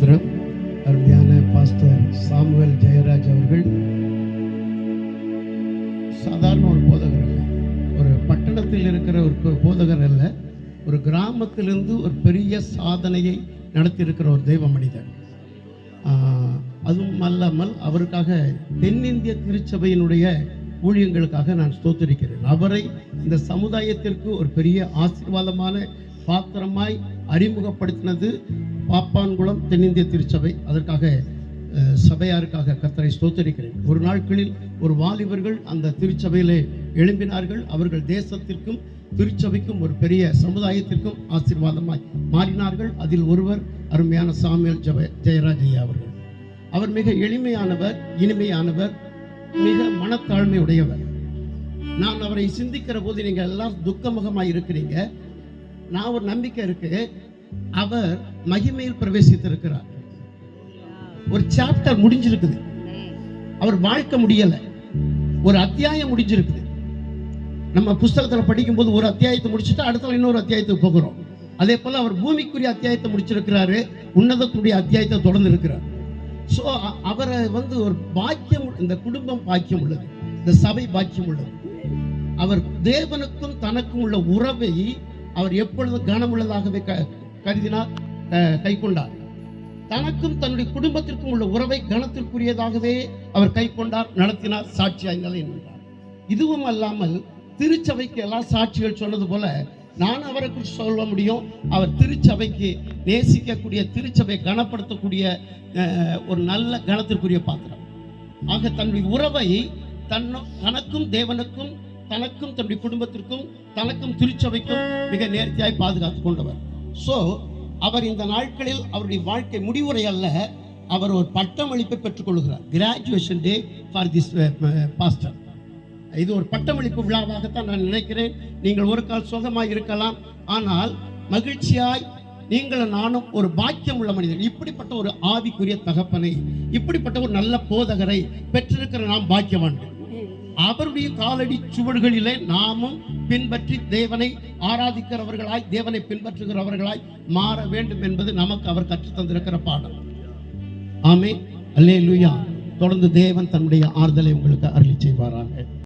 அருமையான pastor Samuel Jayaraj அவர்கள் சாதாரண ஒரு போதகர் அல்ல, ஒரு பட்டணத்தில் இருக்கிற ஒரு போதகர் அல்ல, ஒரு கிராமத்திலிருந்து ஒரு பெரிய சாதனையை நடத்தியிருக்கிற ஒரு தெய்வ மனிதர். அதுவும் அல்லாமல் அவருக்காக தென்னிந்திய திருச்சபையினுடைய ஊழியங்களுக்காக நான் ஸ்தோத்திரிக்கிறேன். அவரை இந்த சமுதாயத்திற்கு ஒரு பெரிய ஆசீர்வாதமான பாத்திரமாய் அறிமுகப்படுத்தினது பாப்பான்குளம் தென்னிந்திய திருச்சபை. அதற்காக சபையாருக்காக கர்த்தரை ஸ்தோத்திரிக்கிறேன். ஒரு நாட்களில் ஒரு வாலிபர்கள் அந்த திருச்சபையிலே எழும்பினார்கள். அவர்கள் தேசத்திற்கும் திருச்சபைக்கும் ஒரு பெரிய சமுதாயத்திற்கும் ஆசீர்வாதமாய் மாறினார்கள். அதில் ஒருவர் அருமையான சாமுவேல் ஜெயராஜ் ஐயா அவர்கள். அவர் மிக எளிமையானவர், இனிமையானவர், மிக மனத்தாழ்மை உடையவர். நான் அவரை சிந்திக்கிற போது நீங்கள் எல்லாம் துக்கமுகமாக இருக்கிறீங்க. நான் ஒரு நம்பிக்கை இருக்கு, அவர் மகிமையில் பிரவேசித்திருக்கிறார். ஒரு சாப்டர் முடிஞ்சிருக்குது, அவர் வாழ்க்கை முடியல, ஒரு அத்தியாயம் முடிஞ்சிருக்குது. நம்ம புஸ்தகத்தில் படிக்கும் போது ஒரு அத்தியாயத்தை முடிச்சுட்டு அடுத்த இன்னொரு அத்தியாயத்துக்கு போகிறோம். அதே போல அவர் பூமிக்குரிய அத்தியாயத்தை முடிச்சிருக்கிறாரு, உன்னதத்துடைய அத்தியாயத்தை தொடர்ந்து இருக்கிறார். ஸோ அவரை ஒரு பாக்கியம், இந்த குடும்பம் பாக்கியம் உள்ளது, இந்த சபை பாக்கியம் உள்ளது. அவர் தேவனுக்கும் தனக்கும் உள்ள உறவை அவர் எப்பொழுதும் கனமுள்ளதாகவே கருதினார், கை கொண்டார். தனக்கும் தன்னுடைய குடும்பத்திற்கும் உள்ள உறவை கனத்திற்குரியதாகவே அவர் கை கொண்டார், நடத்தினார், சாட்சியாய் நின்றார். இதுவும் அல்லாமல் திருச்சபைக்கு எல்லாம் சாட்சிகள் சொன்னது போல நான் அவரை குறித்து சொல்ல முடியும். அவர் திருச்சபைக்கு நேசிக்கக்கூடிய, திருச்சபை கனப்படுத்தக்கூடிய ஒரு நல்ல கனத்திற்குரிய பாத்திரம். ஆக தன்னுடைய உறவை தனக்கும் தேவனுக்கும், தனக்கும் தன்னுடைய குடும்பத்திற்கும், தனக்கும் திருச்சபைக்கும் மிக நேர்த்தியாய் பாதுகாத்து கொண்டவர். ஸோ அவர் இந்த நாட்களில் அவருடைய வாழ்க்கை முடிவுரை அல்ல, அவர் ஒரு பட்டமளிப்பை பெற்றுக்கொள்கிறார். Graduation day for this pastor. இது ஒரு பட்டமளிப்பு விழாவாகத்தான் நான் நினைக்கிறேன். நீங்கள் ஒரு கால் சுகமாய் இருக்கலாம், ஆனால் மகிழ்ச்சியாய் நீங்கள் நானும் ஒரு பாக்கியம் உள்ள மனிதர். இப்படிப்பட்ட ஒரு ஆவிக்குரிய தகப்பனை, இப்படிப்பட்ட ஒரு நல்ல போதகரை பெற்றிருக்கிற நாம் பாக்கியவான்கள். அவருடைய காலடி சுவடுகளிலே நாமும் பின்பற்றி தேவனை ஆராதிக்கிறவர்களாய், தேவனை பின்பற்றுகிறவர்களாய் மாற வேண்டும் என்பது நமக்கு அவர் கற்றுத் தந்திருக்கிற பாடம். ஆமென், அல்லேலூயா. தொடர்ந்து தேவன் தன்னுடைய ஆறுதலை உங்களுக்கு அருளி செய்வாராக.